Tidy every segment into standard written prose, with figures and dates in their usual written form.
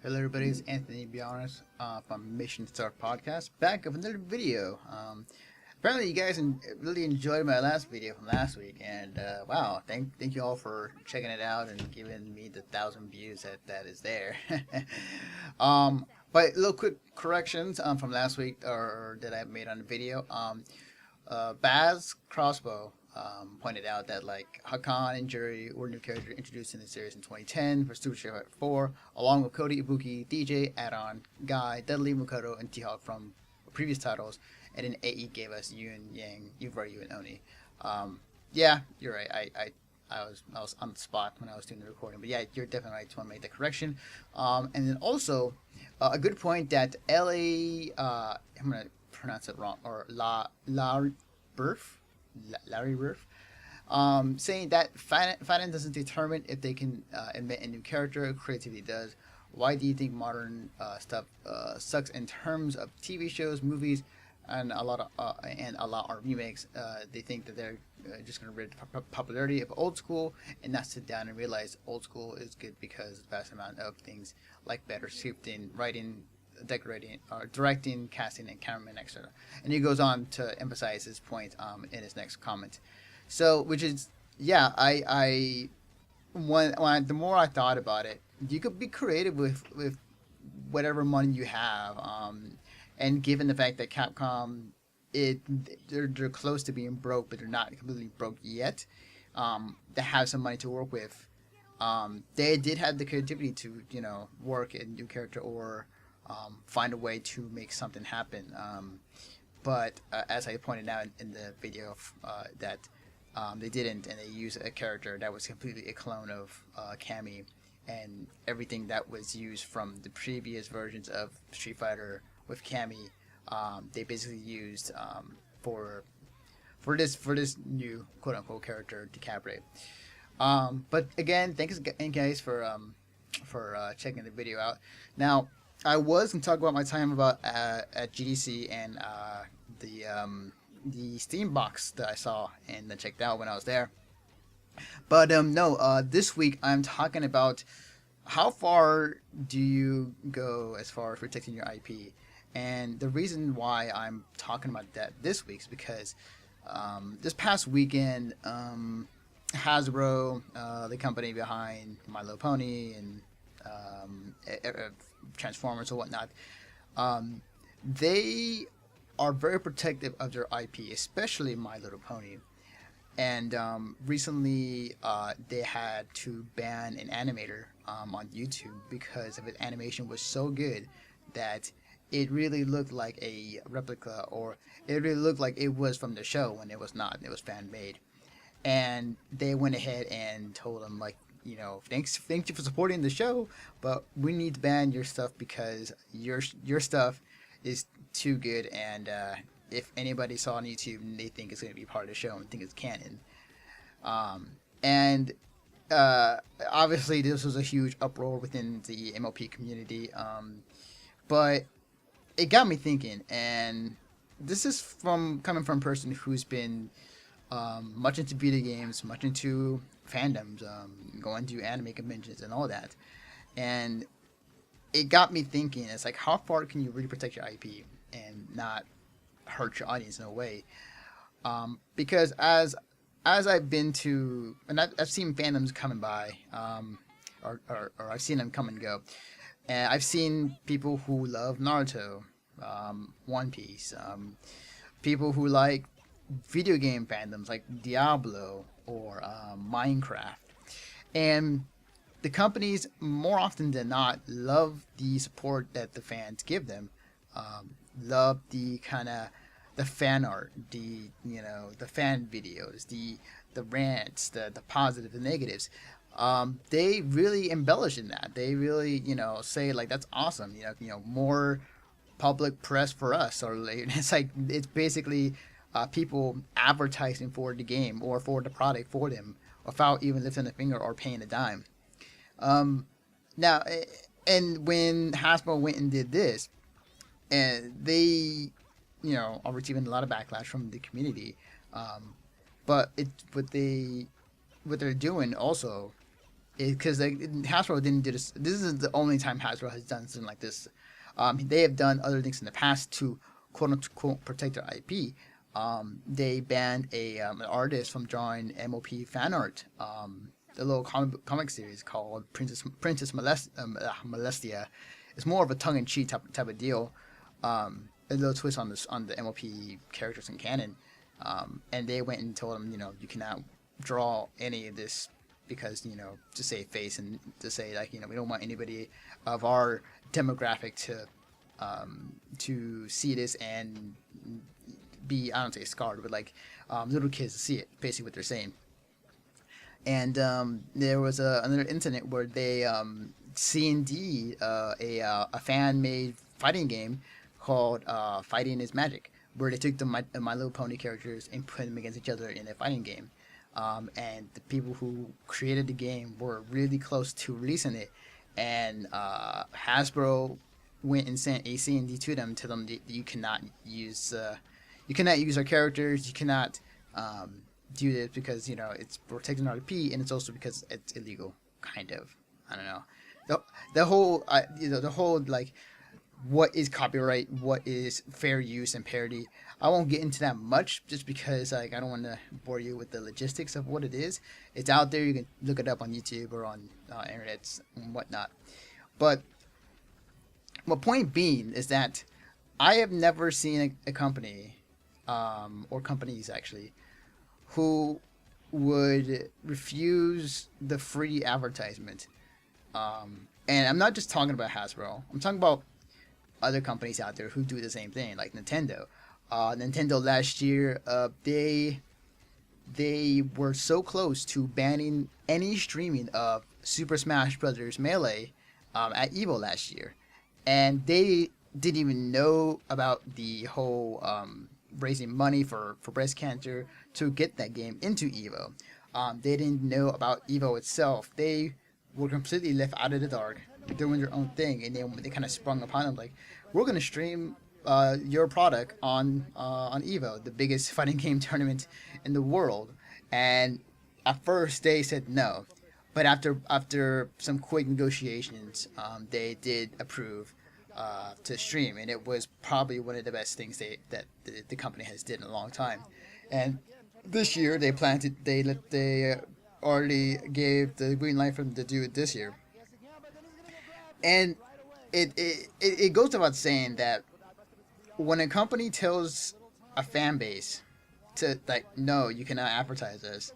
Hello, everybody. It's Anthony Bionis from Mission Start Podcast, back with another video. Apparently, you guys really enjoyed my last video from last week, and wow, thank you all for checking it out and giving me the 1,000 views that is there. But little quick corrections from last week or that I made on the video. Baz Crossbow pointed out that like Hakan and Jury were new characters introduced in the series in 2010 for Super Street Fighter 4, along with Cody Ibuki, DJ, Add-on, Guy, Dudley, Makoto, and T-Hawk from previous titles, and then AE gave us Yun, Yang, Yuvaru, and Oni. Yeah, you're right. I was on the spot when I was doing the recording, but yeah, you're definitely right. Just want to make that correction. And then also a good point that LA, I'm gonna pronounce it wrong, or Larry Burf, saying that fandom doesn't determine if they can invent a new character. Creativity does. Why do you think modern stuff sucks in terms of TV shows, movies, and a lot of remakes? They think that they're just going to rid the popularity of old school and not sit down and realize old school is good because the vast amount of things like better scripting, writing, decorating, directing, casting, and cameraman, etc. And he goes on to emphasize his point in his next comment. So, which is, yeah, the more I thought about it, you could be creative with whatever money you have, and given the fact that Capcom, they're close to being broke, but they're not completely broke yet. They have some money to work with. They did have the creativity to work a new character or find a way to make something happen. But as I pointed out in the video, that they didn't, and they used a character that was completely a clone of Cammy, and everything that was used from the previous versions of Street Fighter with Cammy, they basically used for this new quote unquote character, Decabre. But again, thanks guys for checking the video out. Now, I was going to talk about my time about at GDC and the Steam box that I saw and then checked out when I was there. But no, this week I'm talking about how far do you go as far as protecting your IP. And the reason why I'm talking about that this week is because this past weekend, Hasbro, the company behind My Little Pony and Transformers or whatnot, they are very protective of their IP, especially My Little Pony. And recently, they had to ban an animator on YouTube because of its animation was so good that it really looked like a replica, or it really looked like it was from the show when it was not. It was fan made, and they went ahead and told him like, thank you for supporting the show, but we need to ban your stuff because your stuff is too good, and if anybody saw on YouTube and they think it's going to be part of the show and think it's canon. And obviously this was a huge uproar within the MLP community, but it got me thinking, and this is coming from a person who's been much into video games, much into fandoms, going to anime conventions and all that, and it got me thinking. It's like, how far can you really protect your IP and not hurt your audience in a way? Because as I've been to, and I've seen fandoms coming by, or I've seen them come and go, and I've seen people who love Naruto, One Piece, people who like video game fandoms like Diablo or Minecraft, and the companies more often than not love the support that the fans give them, love the kind of the fan art, the fan videos, the rants, the positive, the negatives. They really embellish in that. They really say like, that's awesome. More public press for us, or it's like, it's basically people advertising for the game or for the product for them without even lifting a finger or paying a dime. Now, and when Hasbro went and did this, and they, are receiving a lot of backlash from the community. But what they're doing also because Hasbro didn't do this. This is the only time Hasbro has done something like this. They have done other things in the past to quote unquote protect their IP. They banned an artist from drawing MOP fan art. A little comic series called Molestia. It's more of a tongue in cheek type of deal. A little twist on the MOP characters in canon. And they went and told them, you cannot draw any of this because, to save face and to say like, we don't want anybody of our demographic to see this and be, I don't say scarred, but like little kids to see it, basically what they're saying. And there was another incident where they C&D a fan made fighting game called Fighting is Magic, where they took the My Little Pony characters and put them against each other in a fighting game. And the people who created the game were really close to releasing it, and Hasbro went and sent a C&D to them, tell them that you cannot use our characters, you cannot do this because it's protecting our IP, and it's also because it's illegal, kind of. I don't know. The whole like what is copyright, what is fair use and parody. I won't get into that much just because like I don't want to bore you with the logistics of what it is. It's out there. You can look it up on YouTube or on internets and whatnot. But my point being is that I have never seen a company or companies actually who would refuse the free advertisement. And I'm not just talking about Hasbro. I'm talking about other companies out there who do the same thing, like Nintendo. Nintendo last year, they were so close to banning any streaming of Super Smash Bros. Melee at EVO last year, and they didn't even know about the whole raising money for breast cancer to get that game into EVO. They didn't know about EVO itself. They were completely left out of the dark, doing their own thing, and they kind of sprung upon them like, we're going to stream your product on EVO, the biggest fighting game tournament in the world. And at first they said no, but after some quick negotiations, they did approve to stream, and it was probably one of the best things that the company has did in a long time. And this year they already gave the green light for them to do it this year. And it goes without saying that when a company tells a fan base to like, no, you cannot advertise us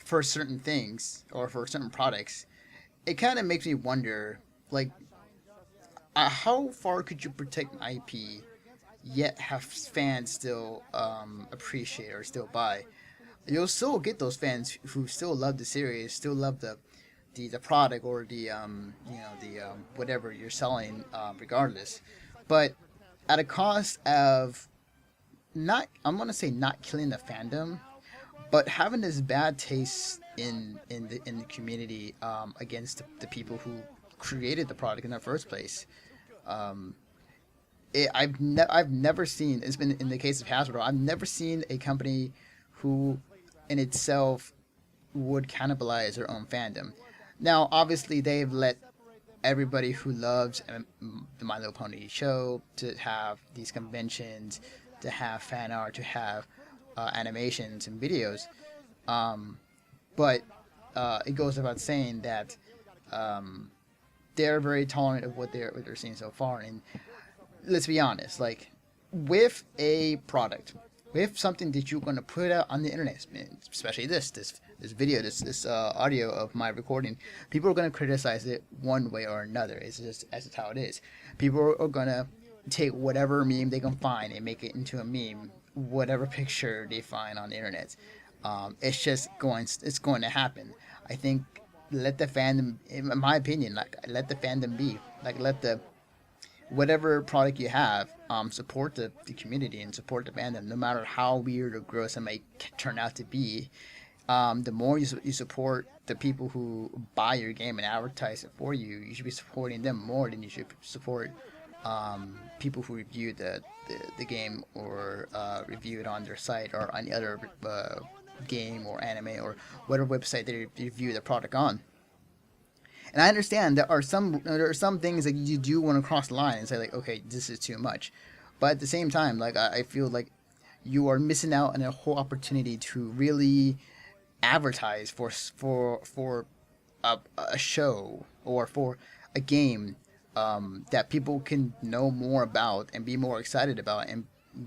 for certain things or for certain products, it kind of makes me wonder, like, how far could you protect an IP yet have fans still appreciate or still buy? You'll still get those fans who still love the series, still love the product or the whatever you're selling, regardless. But at a cost of I'm gonna say not killing the fandom, but having this bad taste in the community against the people who created the product in the first place. I've never seen. It's been in the case of Hasbro. I've never seen a company who, in itself, would cannibalize their own fandom. Now, obviously, they've let everybody who loves the My Little Pony show to have these conventions, to have fan art, to have animations and videos. But it goes without saying that they're very tolerant of what they're seeing so far. And let's be honest, like with a product, with something that you're going to put out on the internet, especially this video, this audio of my recording, people are going to criticize it one way or another. It's just as how it is. People are going to take whatever meme they can find and make it into a meme, whatever picture they find on the internet. It's going to happen. I think let the fandom, in my opinion, like let the fandom be, like let the whatever product you have, support the community and support the fandom, no matter how weird or gross it may turn out to be. The more you support the people who buy your game and advertise it for you, you should be supporting them more than you should support people who review the game or review it on their site or any other game or anime or whatever website they review the product on. And I understand there are some things that you do want to cross the line and say like, okay, this is too much. But at the same time, like I feel like you are missing out on a whole opportunity to really advertise for a show or for a game that people can know more about and be more excited about and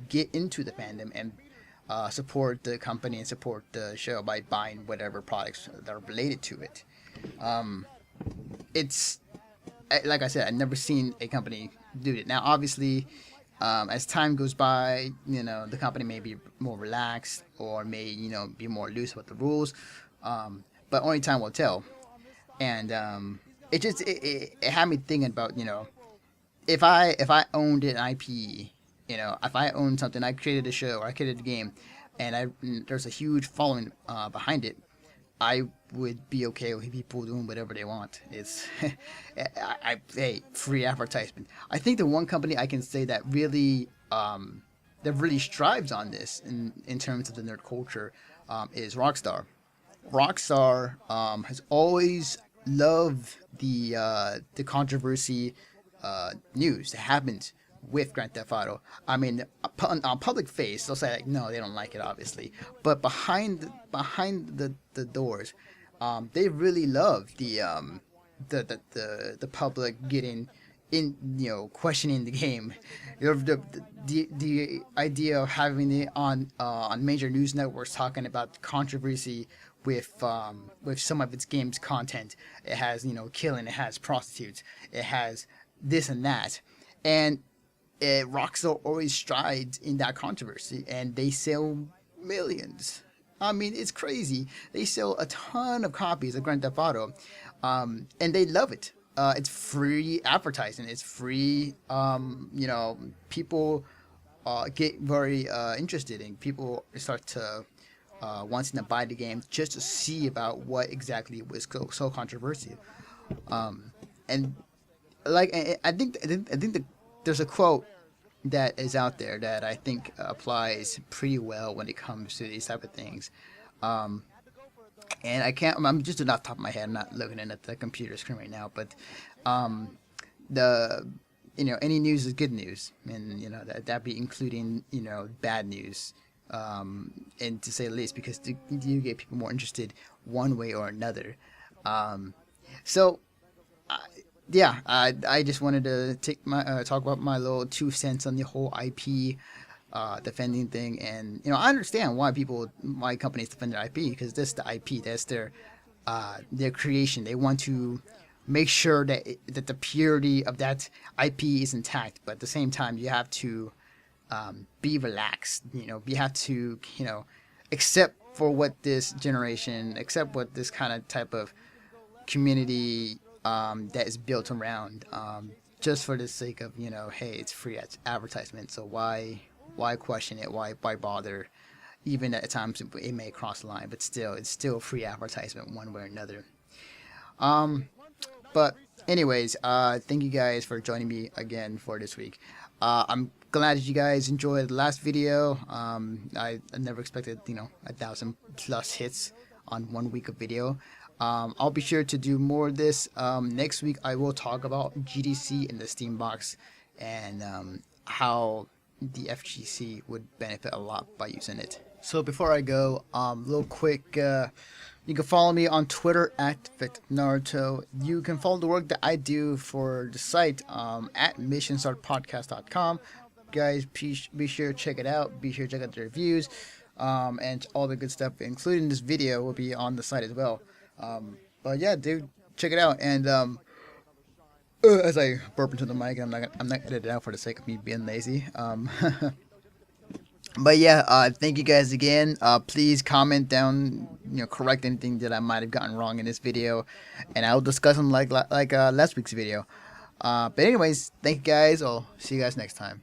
get into the fandom and support the company and support the show by buying whatever products that are related to it. Um, it's like I said, I've never seen a company do it. Now, obviously, as time goes by, the company may be more relaxed or may, be more loose with the rules. But only time will tell. And it had me thinking about, if I owned an IP, if I owned something, I created a show or I created a game, and there's a huge following behind it, I would be okay with people doing whatever they want. It's hey, free advertisement. I think the one company I can say that really strives on this in terms of the nerd culture is Rockstar. Rockstar has always loved the controversy news that happens with Grand Theft Auto. I mean, on public face, they'll say like, no, they don't like it, obviously. But behind the doors, they really love the public getting in, questioning the game. The idea of having it on major news networks talking about controversy with some of its game's content. It has killing, it has prostitutes, it has this and that, and Rockstar always strides in that controversy, and they sell millions. I mean, it's crazy. They sell a ton of copies of Grand Theft Auto, and they love it. It's free advertising. It's free. People get very interested, and people start to wanting to buy the game just to see about what exactly was so controversial. And I think there's a quote that is out there that I think applies pretty well when it comes to these type of things. And I'm just off the top of my head. I'm not looking at the computer screen right now, but the any news is good news, and that be including bad news, and to say the least, because you get people more interested one way or another. So. Yeah, I just wanted to talk about my little 2 cents on the whole IP defending thing, and I understand why companies defend their IP, because this is the IP, that's their creation. They want to make sure that the purity of that IP is intact, but at the same time you have to be relaxed. You have to accept for what this generation, accept what this kind of type of community that is built around, just for the sake of hey, it's free advertisement, so why question it, why bother, even at times it may cross the line, but still it's still free advertisement one way or another. But anyways, thank you guys for joining me again for this week. I'm glad that you guys enjoyed the last video. I never expected 1,000+ hits on 1 week of video. I'll be sure to do more of this. Next week I will talk about GDC and the Steam box, and how the FGC would benefit a lot by using it. So before I go, real quick, you can follow me on Twitter at VicNaruto. You can follow the work that I do for the site at missionstartpodcast.com. Guys, be sure to check it out. Be sure to check out the reviews, and all the good stuff, including this video, will be on the site as well. But yeah, dude, check it out. And as I burp into the mic, I'm not editing it out for the sake of me being lazy. But yeah, thank you guys again. Please comment down, correct anything that I might have gotten wrong in this video, and I'll discuss them like last week's video. But anyways, thank you guys. I'll see you guys next time.